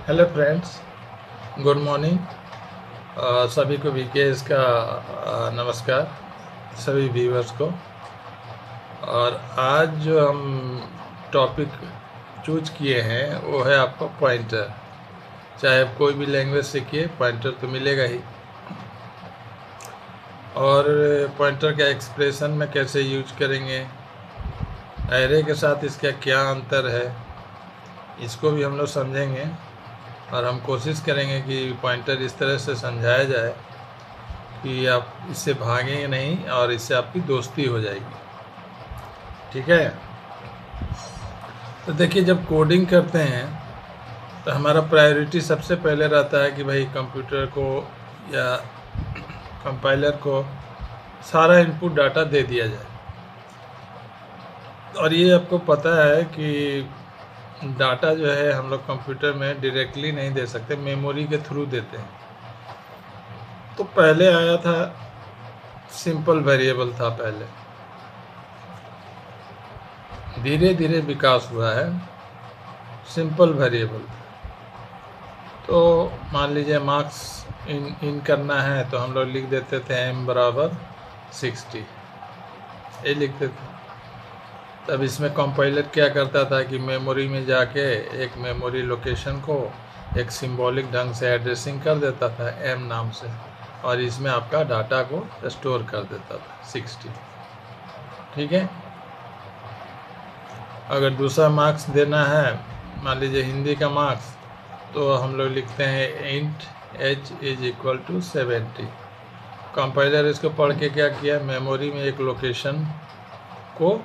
Hello friends, good morning. सभी को VKS का नमस्कार, सभी व्यूअर्स को। और आज जो हम टॉपिक चूज किए हैं वो है आपका पॉइंटर। चाहे आप कोई भी लैंग्वेज सीखिए, पॉइंटर तो मिलेगा ही। और पॉइंटर का एक्सप्रेशन में कैसे यूज करेंगे, एरे के साथ इसका क्या अंतर है, इसको भी हम लोग समझेंगे। और हम कोशिश करेंगे कि पॉइंटर इस तरह से समझाया जाए कि आप इससे भागेंगे नहीं और इससे आपकी दोस्ती हो जाएगी। ठीक है। तो देखिए, जब कोडिंग करते हैं तो हमारा प्रायोरिटी सबसे पहले रहता है कि भाई कंप्यूटर को या कंपाइलर को सारा इनपुट डाटा दे दिया जाए। और ये आपको पता है कि डाटा जो है हम लोग कंप्यूटर में डायरेक्टली नहीं दे सकते, मेमोरी के थ्रू देते हैं। तो पहले आया था सिंपल वेरिएबल था पहले, धीरे धीरे विकास हुआ है सिंपल वेरिएबल। तो मान लीजिए मार्क्स इन करना है तो हम लोग लिख देते थे m बराबर 60, ये लिखते थे। तब इसमें कंपाइलर क्या करता था कि मेमोरी में जाके एक मेमोरी लोकेशन को एक सिंबॉलिक ढंग से एड्रेसिंग कर देता था m नाम से, और इसमें आपका डाटा को स्टोर कर देता था 60। ठीक है। अगर दूसरा मार्क्स देना है, मान लीजिए हिंदी का मार्क्स, तो हम लोग लिखते हैं int h is equal to 70। Compiler इसको पढ़ के क्या किया, मेमोरी में एक लोकेशन को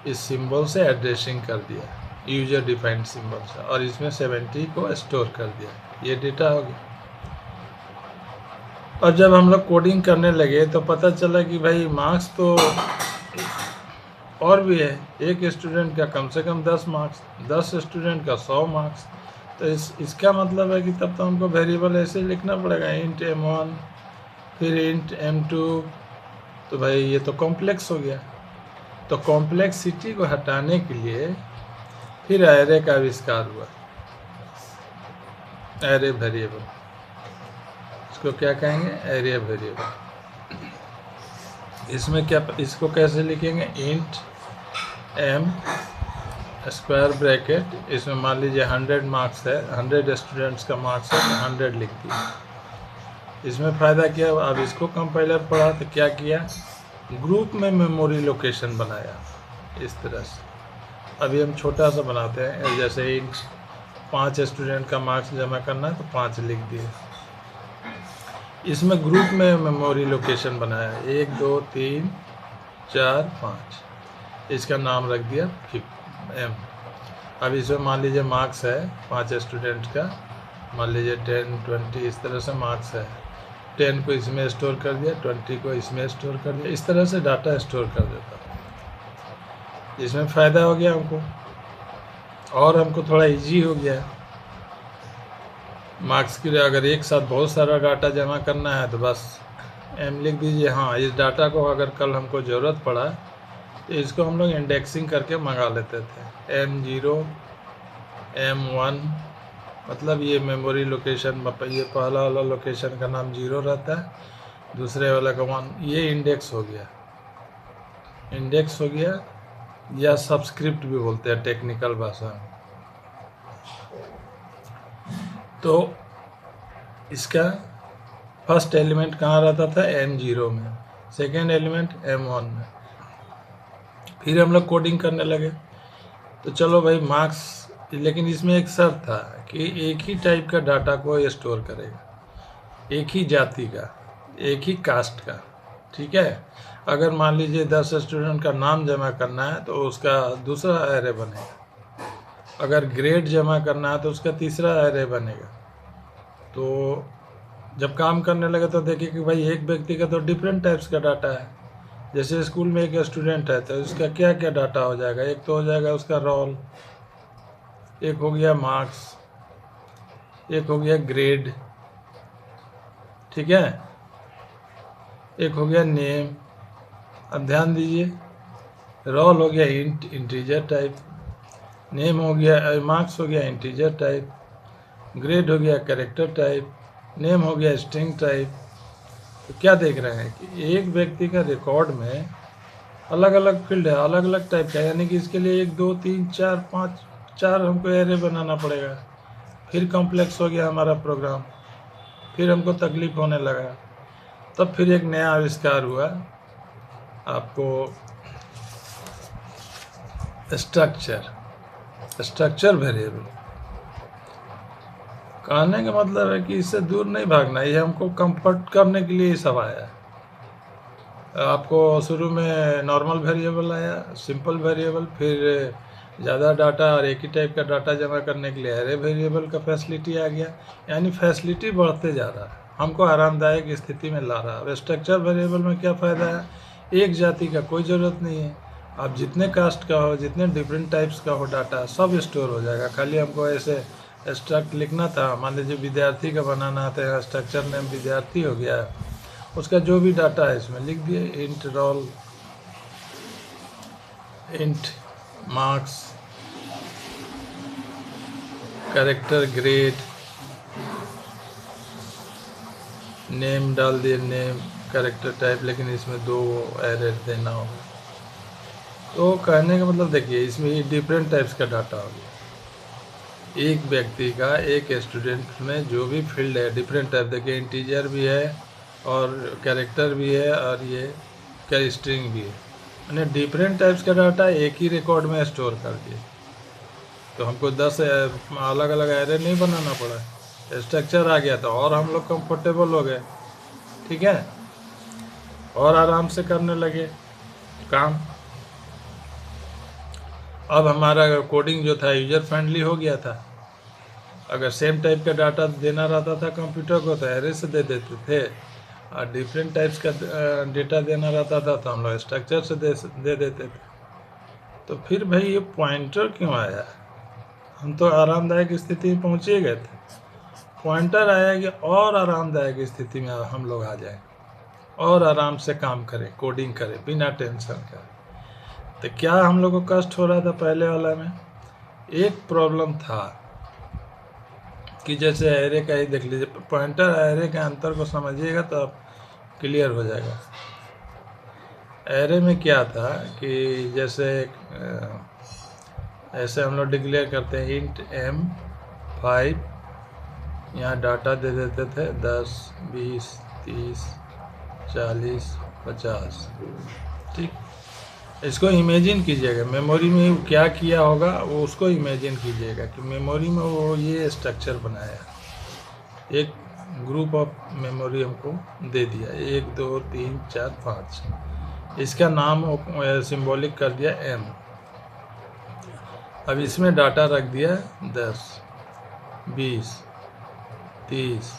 इस सिंबल से एड्रेसिंग कर दिया, यूजर डिफाइंड सिंबल से, और इसमें 70 को स्टोर कर दिया। ये डेटा हो गया। और जब हम लोग कोडिंग करने लगे तो पता चला कि भाई मार्क्स तो और भी है, एक स्टूडेंट का कम से कम 10 मार्क्स, 10 स्टूडेंट का 100 मार्क्स। तो इसका मतलब है कि तब तो हमको वेरिएबल ऐसे लिखना पड़ेगा, इंट m1 फिर इंट m2। तो भाई ये तो कॉम्प्लेक्स हो गया। तो कॉम्प्लेक्सिटी को हटाने के लिए फिर एरे का आविष्कार हुआ, एरे वेरिएबल। इसको क्या कहेंगे, एरे वेरिएबल। इसमें क्या, इसको कैसे लिखेंगे, इंट m स्क्वायर ब्रैकेट, इसमें मान लीजिए 100 मार्क्स है, 100 स्टूडेंट्स का मार्क्स है तो 100 लिख दिया। इसमें फ़ायदा क्या, अब इसको कंपाइलर पढ़ा तो क्या किया, ग्रुप में मेमोरी लोकेशन बनाया इस तरह से। अभी हम छोटा सा बनाते हैं, जैसे इंट 5 स्टूडेंट का मार्क्स जमा करना है तो 5 लिख दिए। इसमें ग्रुप में मेमोरी लोकेशन बनाया 1 2 3 4 5, इसका नाम रख दिया m। अब इसमें मान लीजिए मार्क्स है 5 स्टूडेंट का, मान लीजिए 10 20 इस तरह से मार्क्स है। 10 को इसमें स्टोर कर दिया, 20 को इसमें स्टोर कर दिया, इस तरह से डाटा स्टोर कर देता। इसमें फ़ायदा हो गया हमको, और हमको थोड़ा इजी हो गया। मार्क्स के लिए अगर एक साथ बहुत सारा डाटा जमा करना है तो बस m लिख दीजिए। हाँ, इस डाटा को अगर कल हमको ज़रूरत पड़ा तो इसको हम लोग इंडेक्सिंग करके मंगा लेते थे, m0 m1, मतलब ये मेमोरी लोकेशन, ये पहला वाला लोकेशन का नाम 0 रहता है, दूसरे वाला का 1, ये इंडेक्स हो गया, इंडेक्स हो गया, या सबस्क्रिप्ट भी बोलते हैं टेक्निकल भाषा में। तो इसका फर्स्ट एलिमेंट कहाँ रहता था, m0 में, सेकेंड एलिमेंट m1 में। फिर हम लोग कोडिंग करने लगे तो चलो भाई मार्क्स, लेकिन इसमें एक शर्त था कि एक ही टाइप का डाटा को ये स्टोर करेगा, एक ही जाति का, एक ही कास्ट का। ठीक है। अगर मान लीजिए 10 स्टूडेंट का नाम जमा करना है तो उसका दूसरा एरे बनेगा, अगर ग्रेड जमा करना है तो उसका तीसरा एरे बनेगा। तो जब काम करने लगे तो देखिए कि भाई एक व्यक्ति का तो डिफरेंट टाइप्स का डाटा है। जैसे स्कूल में एक स्टूडेंट है तो उसका क्या क्या डाटा हो जाएगा, एक तो हो जाएगा उसका रोल, एक हो गया मार्क्स, एक हो गया ग्रेड, ठीक है, एक हो गया नेम। अब ध्यान दीजिए, रोल हो गया इंटीजर टाइप, नेम हो गया, मार्क्स हो गया इंटीजर टाइप, ग्रेड हो गया कैरेक्टर टाइप, नेम हो गया स्ट्रिंग टाइप। तो क्या देख रहे हैं कि एक व्यक्ति का रिकॉर्ड में अलग अलग फील्ड है, अलग अलग टाइप का, यानी कि इसके लिए 1 2 3 4 5 4 हमको एरे बनाना पड़ेगा। फिर कॉम्प्लेक्स हो गया हमारा प्रोग्राम, फिर हमको तकलीफ होने लगा। तब फिर एक नया आविष्कार हुआ आपको स्ट्रक्चर वेरिएबल। कहने का मतलब है कि इससे दूर नहीं भागना, ये हमको कंफर्ट करने के लिए सब आया। आपको शुरू में नॉर्मल वेरिएबल आया, सिंपल वेरिएबल, फिर ज़्यादा डाटा और एक ही टाइप का डाटा जमा करने के लिए एरे वेरिएबल का फैसिलिटी आ गया। यानी फैसिलिटी बढ़ते जा रहा है, हमको आरामदायक स्थिति में ला रहा है। अब स्ट्रक्चर वेरिएबल में क्या फ़ायदा है, एक जाति का कोई ज़रूरत नहीं है। आप जितने कास्ट का हो, जितने डिफरेंट टाइप्स का हो डाटा, सब स्टोर हो जाएगा। खाली हमको ऐसे स्ट्रक्ट लिखना था, मान लीजिए विद्यार्थी का बनाना था, स्ट्रक्चर नेम विद्यार्थी हो गया, उसका जो भी डाटा है इसमें लिख दिए, int roll, int marks, character grade, name डाल दिए, नेम कैरेक्टर टाइप, लेकिन इसमें 2 एरर देना होगा। तो कहने का मतलब देखिए, इसमें डिफरेंट टाइप्स का डाटा हो गया। एक व्यक्ति का, एक स्टूडेंट में जो भी फील्ड है डिफरेंट टाइप, देखिए इंटीजर भी है और कैरेक्टर भी है और ये स्ट्रिंग भी है, यानी डिफरेंट टाइप्स का डाटा एक ही रिकॉर्ड में स्टोर कर दिए। तो हमको 10 अलग अलग एरे नहीं बनाना पड़ा, स्ट्रक्चर आ गया तो और हम लोग कंफर्टेबल हो गए, ठीक है, और आराम से करने लगे काम। अब हमारा कोडिंग जो था यूजर फ्रेंडली हो गया था। अगर सेम टाइप का डाटा देना रहता था कंप्यूटर को तो एरे से दे देते थे, और डिफरेंट टाइप्स का डेटा देना रहता था तो हम लोग स्ट्रक्चर से दे देते थे। तो फिर भाई ये पॉइंटर क्यों आया, हम तो आरामदायक स्थिति में पहुँच ही गए थे। पॉइंटर आया कि और आरामदायक स्थिति में हम लोग आ जाए और आराम से काम करें, कोडिंग करें बिना टेंशन का। तो क्या हम लोग को कष्ट हो रहा था पहले वाला में, एक प्रॉब्लम था कि जैसे एरे का ही देख लीजिए, पॉइंटर एरे के अंतर को समझिएगा तो आप क्लियर हो जाएगा। एरे में क्या था कि जैसे ऐसे हम लोग डिक्लेयर करते हैं इंट M5, यहाँ डाटा दे देते थे 10 20 30 40 50, ठीक। इसको इमेजिन कीजिएगा, मेमोरी में क्या किया होगा वो उसको इमेजिन कीजिएगा कि मेमोरी में वो ये स्ट्रक्चर बनाया, एक ग्रुप ऑफ मेमोरी हमको दे दिया 1 2 3 4 5, इसका नाम सिंबॉलिक कर दिया M। अब इसमें डाटा रख दिया 10 20 30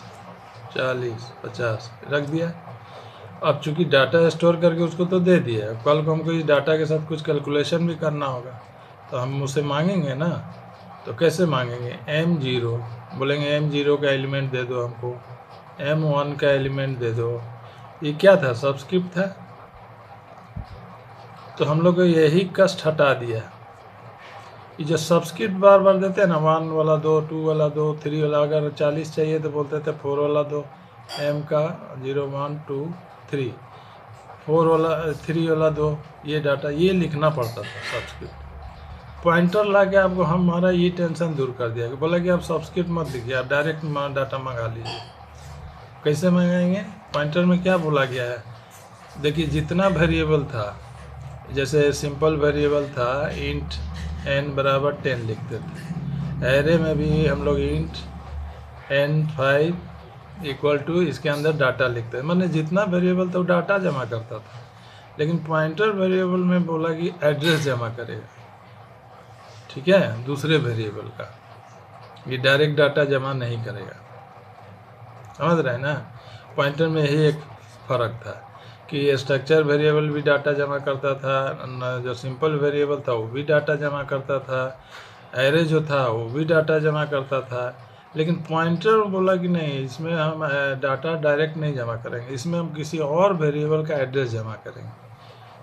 40 50 रख दिया। अब चूंकि डाटा स्टोर करके उसको तो दे दिया, कल को हमको इस डाटा के साथ कुछ कैलकुलेशन भी करना होगा तो हम उसे मांगेंगे ना। तो कैसे मांगेंगे, M0 बोलेंगे, M0 का एलिमेंट दे दो हमको, M1 का एलिमेंट दे दो। ये क्या था, सबस्क्रिप्ट था। तो हम लोग को यही कष्ट हटा दिया। ये जो सबस्क्रिप्ट बार बार देते हैं ना, 1 वाला दो, 2 वाला दो, 3 वाला, अगर 40 चाहिए तो बोलते थे 4 वाला दो, M का 0 1 2 3, 4 वाला 3 वाला दो, ये डाटा ये लिखना पड़ता था सबस्क्रिप्ट। पॉइंटर ला के आपको हमारा ये टेंशन दूर कर दिया कि बोला कि आप सबस्क्रिप्ट मत लिखिए, आप डायरेक्ट डाटा मंगा लीजिए। कैसे मंगाएंगे, पॉइंटर में क्या बोला गया है, देखिए जितना वेरिएबल था, जैसे सिंपल वेरिएबल था इंट n बराबर 10 लिखते थे। एरे में भी हम लोग इंट n5 इक्वल टू इसके अंदर डाटा लिखते हैं, मैंने जितना वेरिएबल था वो डाटा जमा करता था। लेकिन पॉइंटर वेरिएबल में बोला कि एड्रेस जमा करेगा, ठीक है, दूसरे वेरिएबल का, ये डायरेक्ट डाटा जमा नहीं करेगा। समझ रहे हैं ना, पॉइंटर में यही एक फ़र्क था कि स्ट्रक्चर वेरिएबल भी डाटा जमा करता था, जो सिंपल वेरिएबल था वो भी डाटा जमा करता था, एरे जो था वो भी डाटा जमा करता था। लेकिन पॉइंटर बोला कि नहीं, इसमें हम डाटा डायरेक्ट नहीं जमा करेंगे, इसमें हम किसी और वेरिएबल का एड्रेस जमा करेंगे।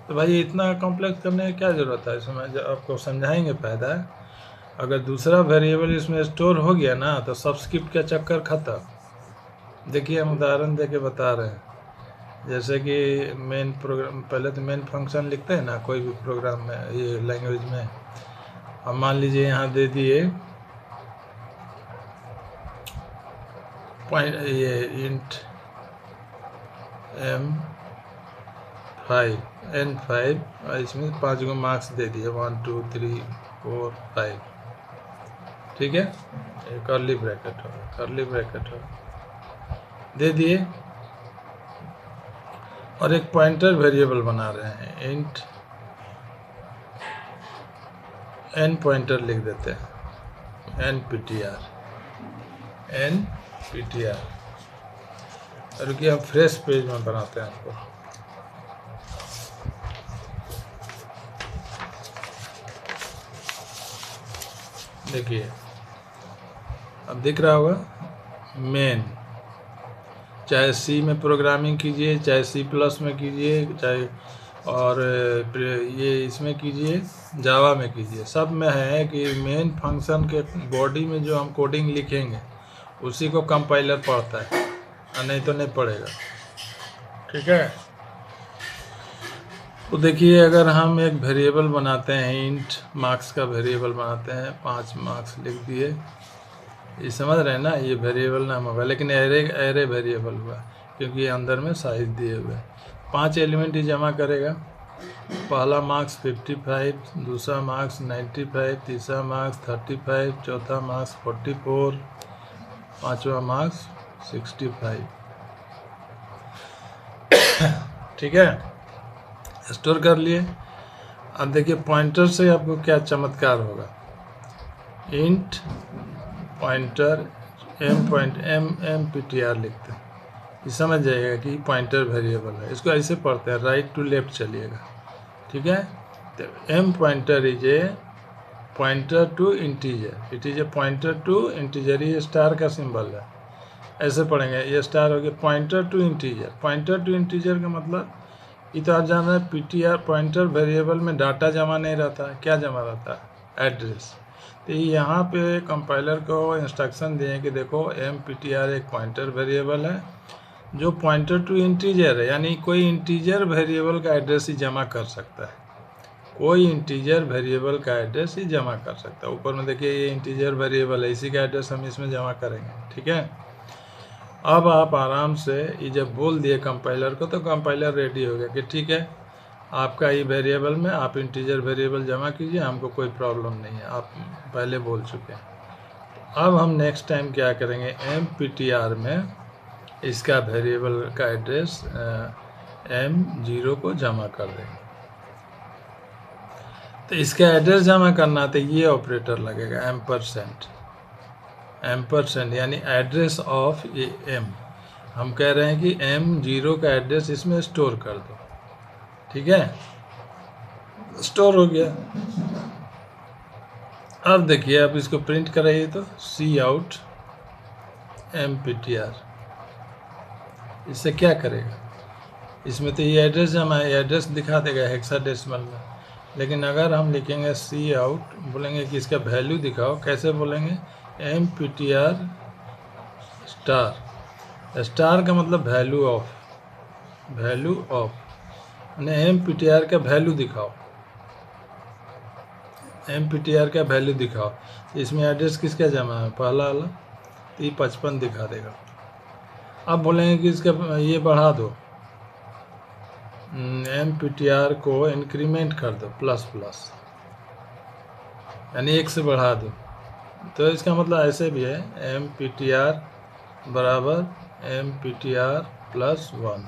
तो भाई इतना कॉम्प्लेक्स करने की क्या ज़रूरत है, इसमें आपको समझाएंगे फ़ायदा है। अगर दूसरा वेरिएबल इसमें स्टोर हो गया ना तो सबस्क्रिप्ट का चक्कर खत्म। देखिए हम उदाहरण देके बता रहे हैं, जैसे कि मेन प्रोग्राम, पहले तो मेन फंक्शन लिखते हैं ना कोई भी प्रोग्राम में, ये लैंग्वेज में। अब मान लीजिए यहाँ दे दिए पॉइंट, ये इंट n5 और इसमें 5 गो मार्क्स दे दिए, 1 2 3 4 5, ठीक है। एक कर्ली ब्रैकेट हो दे दिए, और एक पॉइंटर वेरिएबल बना रहे हैं, इंट n पॉइंटर लिख देते हैं, nptr। रुकिए हम फ्रेश पेज में बनाते हैं आपको। देखिए अब दिख रहा होगा मेन, चाहे सी में प्रोग्रामिंग कीजिए, चाहे C+ में कीजिए, चाहे और ये इसमें कीजिए, जावा में कीजिए, सब में है कि मेन फंक्शन के बॉडी में जो हम कोडिंग लिखेंगे उसी को कंपाइलर पढ़ता है, और नहीं तो नहीं पढ़ेगा, ठीक है। तो देखिए अगर हम एक वेरिएबल बनाते हैं, इंट मार्क्स का वेरिएबल बनाते हैं, 5 मार्क्स लिख दिए, ये समझ रहे हैं ना, ये वेरिएबल नाम होगा, लेकिन एरे वेरिएबल हुआ क्योंकि अंदर में साइज दिए हुए। 5 एलिमेंट ही जमा करेगा। पहला मार्क्स 55, दूसरा मार्क्स 95, तीसरा मार्क्स 35, चौथा मार्क्स 44, पांचवा मार्क्स 65, ठीक है। स्टोर कर लिए। अब देखिए पॉइंटर से आपको क्या चमत्कार होगा, इंट पॉइंटर mptr लिखते हैं, ये समझ जाएगा कि पॉइंटर वेरिएबल है। इसको ऐसे पढ़ते हैं, राइट टू लेफ्ट चलिएगा, ठीक है। तो m pointer is a pointer to integer, it is a pointer to integer, ये स्टार का सिंबल है, ऐसे पढ़ेंगे, ये स्टार हो गया pointer to integer. Pointer to integer का मतलब ये तो आप जान रहे हैं, ptr पॉइंटर वेरिएबल में डाटा जमा नहीं रहता है, क्या जमा रहता है, एड्रेस। तो यहाँ पे कंपाइलर को इंस्ट्रक्शन दिए कि देखो mptr एक पॉइंटर वेरिएबल है जो पॉइंटर टू इंटीजर है, यानी कोई इंटीजर वेरिएबल का एड्रेस ही जमा कर सकता है, कोई इंटीजर वेरिएबल का एड्रेस ही जमा कर सकता है। ऊपर में देखिए ये इंटीजर वेरिएबल है, इसी का एड्रेस हम इसमें जमा करेंगे, ठीक है। अब आप आराम से ये जब बोल दिए कंपाइलर को, तो कंपाइलर रेडी हो गया कि ठीक है आपका ये वेरिएबल में आप इंटीजर वेरिएबल जमा कीजिए, हमको कोई प्रॉब्लम नहीं है, आप पहले बोल चुके हैं। अब हम नेक्स्ट टाइम क्या करेंगे, mptr में इसका वेरिएबल का एड्रेस m0 को जमा कर देंगे। तो इसका एड्रेस जमा करना तो ये ऑपरेटर लगेगा, एम्परसेंड, यानी एड्रेस ऑफ ये m। हम कह रहे हैं कि m0 का एड्रेस इसमें स्टोर कर दो, ठीक है। स्टोर हो गया। अब देखिए आप इसको प्रिंट कराइए, तो cout mptr, इससे क्या करेगा, इसमें तो ये एड्रेस जमा है, एड्रेस दिखा देगा हेक्साडेसिमल में। लेकिन अगर हम लिखेंगे cout, बोलेंगे कि इसका वैल्यू दिखाओ, कैसे बोलेंगे, mptr स्टार, स्टार का मतलब वैल्यू ऑफ, यानी mptr का वैल्यू दिखाओ, mptr का वैल्यू दिखाओ। इसमें एड्रेस किसका जमा है, पहला वाला, तो ये 55 दिखा देगा। अब बोलेंगे कि इसका ये बढ़ा दो, mptr को इंक्रीमेंट कर दो, प्लस, यानी 1 से बढ़ा दो। तो इसका मतलब ऐसे भी है, mptr बराबर mptr +1,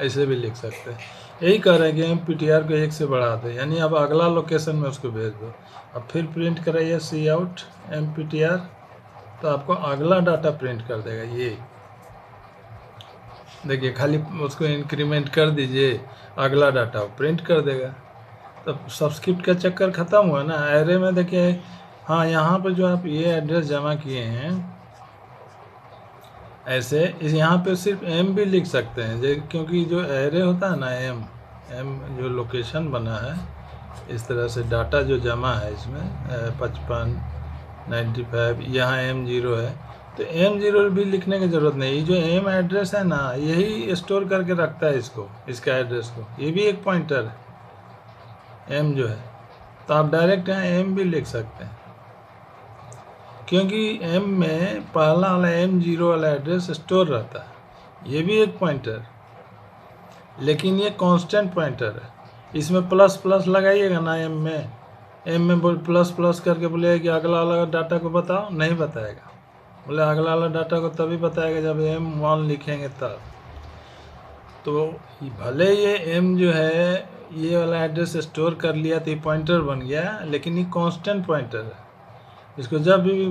ऐसे भी लिख सकते हैं। यही कह रहे हैं कि mptr को 1 से बढ़ा दो, यानी अब अगला लोकेशन में उसको भेज दो। अब फिर प्रिंट कराइए cout mptr, तो आपको अगला डाटा प्रिंट कर देगा। ये देखिए खाली उसको इंक्रीमेंट कर दीजिए, अगला डाटा प्रिंट कर देगा। तो सबस्क्रिप्ट का चक्कर ख़त्म हुआ ना। एरे में देखिए, हाँ यहाँ पर जो आप ये एड्रेस जमा किए हैं ऐसे, इस यहाँ पे सिर्फ m भी लिख सकते हैं, क्योंकि जो एरे होता है ना, m जो लोकेशन बना है, इस तरह से डाटा जो जमा है इसमें 55, 95, यहाँ M0 है, तो M0 भी लिखने की ज़रूरत नहीं। ये जो M एड्रेस है ना, यही स्टोर करके रखता है इसको, इसका एड्रेस को। ये भी एक पॉइंटर है M जो है, तो आप डायरेक्ट यहाँ M भी लिख सकते हैं, क्योंकि M में पहला वाला M0 वाला एड्रेस स्टोर रहता है। ये भी एक पॉइंटर, लेकिन ये कांस्टेंट पॉइंटर है। इसमें प्लस प्लस लगाइएगा ना M में बोल प्लस प्लस करके बोलेगा कि अगला वाला डाटा को बताओ, नहीं बताएगा। बोले अगला वाला डाटा को तभी बताएगा जब M1 लिखेंगे तब। तो भले ये M जो है ये वाला एड्रेस स्टोर कर लिया तो ये पॉइंटर बन गया, लेकिन ये कांस्टेंट पॉइंटर है। इसको जब भी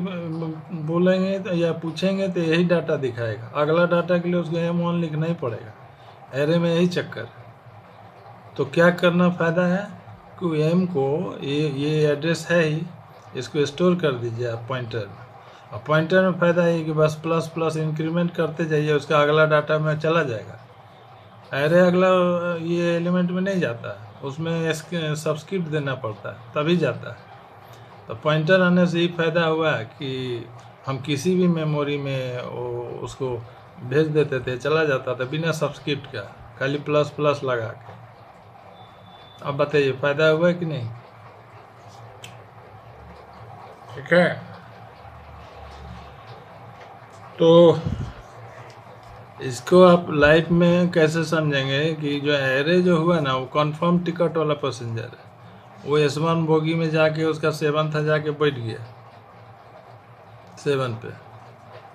बोलेंगे तो या पूछेंगे तो यही डाटा दिखाएगा। अगला डाटा के लिए उसको M1 लिखना ही पड़ेगा। एरे में यही चक्कर है। तो क्या करना फ़ायदा है कि M को ये एड्रेस है ही, इसको स्टोर कर दीजिए आप पॉइंटर में। और पॉइंटर में फ़ायदा है कि बस प्लस प्लस इंक्रीमेंट करते जाइए, उसका अगला डाटा में चला जाएगा। एरे अगला ये एलिमेंट में नहीं जाता है, उसमें सब्सक्रिप्ट देना पड़ता है तभी जाता है। तो पॉइंटर आने से ही फ़ायदा हुआ कि हम किसी भी मेमोरी में उसको भेज देते थे, चला जाता था बिना सब्सक्रिप्ट का, खाली प्लस प्लस लगा के। अब बताइए फ़ायदा हुआ कि नहीं? ठीक है, तो इसको आप लाइफ में कैसे समझेंगे कि जो एरे जो हुआ ना, वो कन्फर्म टिकट वाला पैसेंजर है। वो S1 बोगी में जाके उसका 7 था, जाके बैठ गया 7 पे।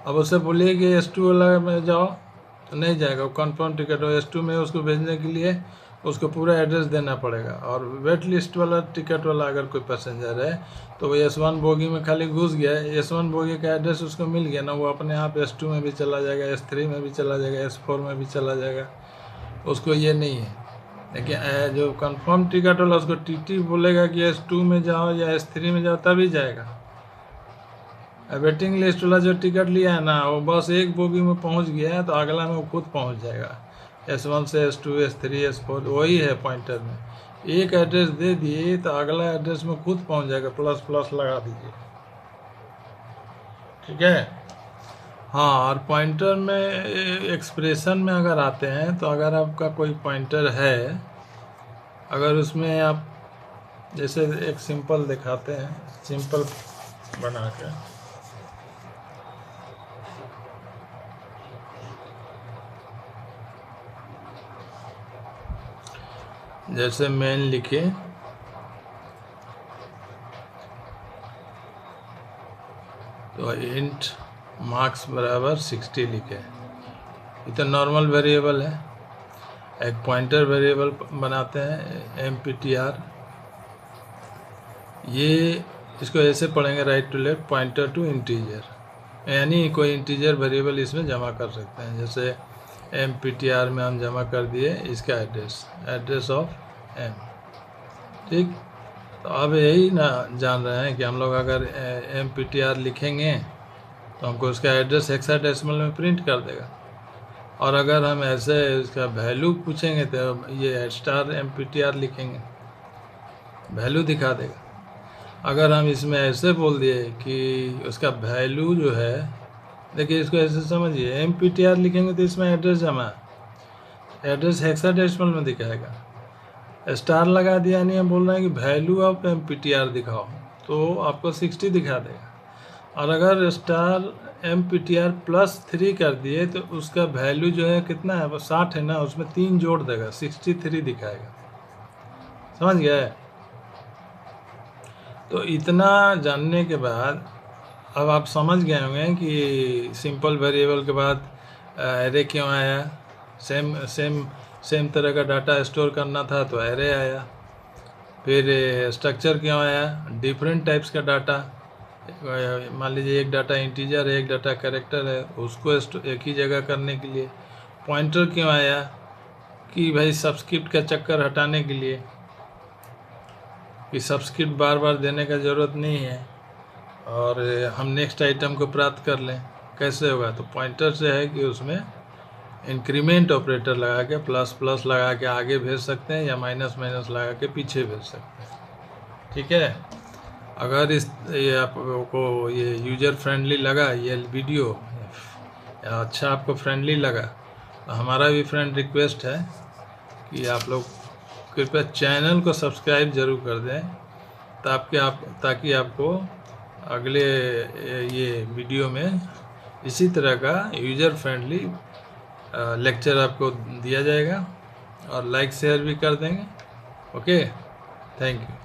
अब उससे बोलिए कि S2 वाला में जाओ तो नहीं जाएगा, वो कन्फर्म टिकट हो। S2 में उसको भेजने के लिए उसको पूरा एड्रेस देना पड़ेगा। और वेट लिस्ट वाला टिकट वाला अगर कोई पैसेंजर है तो वो S1 बोगी में खाली घुस गया, S1 बोगी का एड्रेस उसको मिल गया ना, वो अपने आप S2 में भी चला जाएगा, S3 में भी चला जाएगा, S4 में भी चला जाएगा। उसको ये नहीं है। लेकिन जो कंफर्म टिकट वाला उसको TT बोलेगा कि S2 में जाओ या S3 में जाओ तभी जाएगा। वेटिंग लिस्ट वाला जो टिकट लिया है ना, वो बस एक बोगी में पहुंच गया है तो अगला में वो खुद पहुंच जाएगा। S1 से S2, S3, S4 वही है पॉइंटर में। एक एड्रेस दे दिए तो अगला एड्रेस में खुद पहुंच जाएगा, प्लस प्लस लगा दीजिए। ठीक है। हाँ, और पॉइंटर में एक्सप्रेशन में अगर आते हैं तो अगर आपका कोई पॉइंटर है, अगर उसमें आप जैसे एक सिंपल दिखाते हैं, सिंपल बना के, जैसे मेन लिखे तो इंट मार्क्स बराबर 60 लिखे। ये तो नॉर्मल वेरिएबल है। एक पॉइंटर वेरिएबल बनाते हैं MPTR। ये इसको ऐसे पढ़ेंगे right to left, pointer to integer, यानी कोई इंटीजर वेरिएबल इसमें जमा कर सकते हैं। जैसे MPTR में हम जमा कर दिए इसका एड्रेस ऑफ M। ठीक, तो अब यही ना जान रहे हैं कि हम लोग अगर MPTR लिखेंगे तो हमको उसका एड्रेस हेक्साडेसिमल में प्रिंट कर देगा। और अगर हम ऐसे इसका वैल्यू पूछेंगे तो ये *MPTR लिखेंगे, वैल्यू दिखा देगा। अगर हम इसमें ऐसे बोल दिए कि उसका वैल्यू जो है, देखिए इसको ऐसे समझिए, MPTR लिखेंगे तो इसमें एड्रेस जमा, एड्रेस हेक्साडेसिमल में दिखाएगा। स्टार लगा दिया, यानी हम बोल रहे हैं कि वैल्यू ऑफ MPTR दिखाओ, तो आपको 60 दिखा देगा। और अगर *MPTR +3 कर दिए तो उसका वैल्यू जो है कितना है, वो 60 है ना, उसमें 3 जोड़ देगा, 63 दिखाएगा। समझ गए? तो इतना जानने के बाद अब आप समझ गए होंगे कि सिंपल वेरिएबल के बाद एरे क्यों आया। सेम तरह का डाटा स्टोर करना था तो एरे आया। फिर स्ट्रक्चर क्यों आया, डिफरेंट टाइप्स का डाटा, मान लीजिए एक डाटा इंटीजर है, एक डाटा कैरेक्टर है, उसको एक ही जगह करने के लिए। पॉइंटर क्यों आया कि भाई सब्सक्रिप्ट का चक्कर हटाने के लिए, कि सब्सक्रिप्ट बार बार देने का ज़रूरत नहीं है और हम नेक्स्ट आइटम को प्राप्त कर लें। कैसे होगा, तो पॉइंटर से है कि उसमें इंक्रीमेंट ऑपरेटर लगा के, प्लस प्लस लगा के आगे भेज सकते हैं या माइनस माइनस लगा के पीछे भेज सकते हैं। ठीक है। अगर ये आपको ये यूजर फ्रेंडली लगा, ये वीडियो अच्छा आपको फ्रेंडली लगा, तो हमारा भी फ्रेंड रिक्वेस्ट है कि आप लोग कृपया चैनल को सब्सक्राइब ज़रूर कर दें, ताकि आपको अगले ये वीडियो में इसी तरह का यूजर फ्रेंडली लेक्चर आपको दिया जाएगा, और लाइक शेयर भी कर देंगे। Okay, thank you.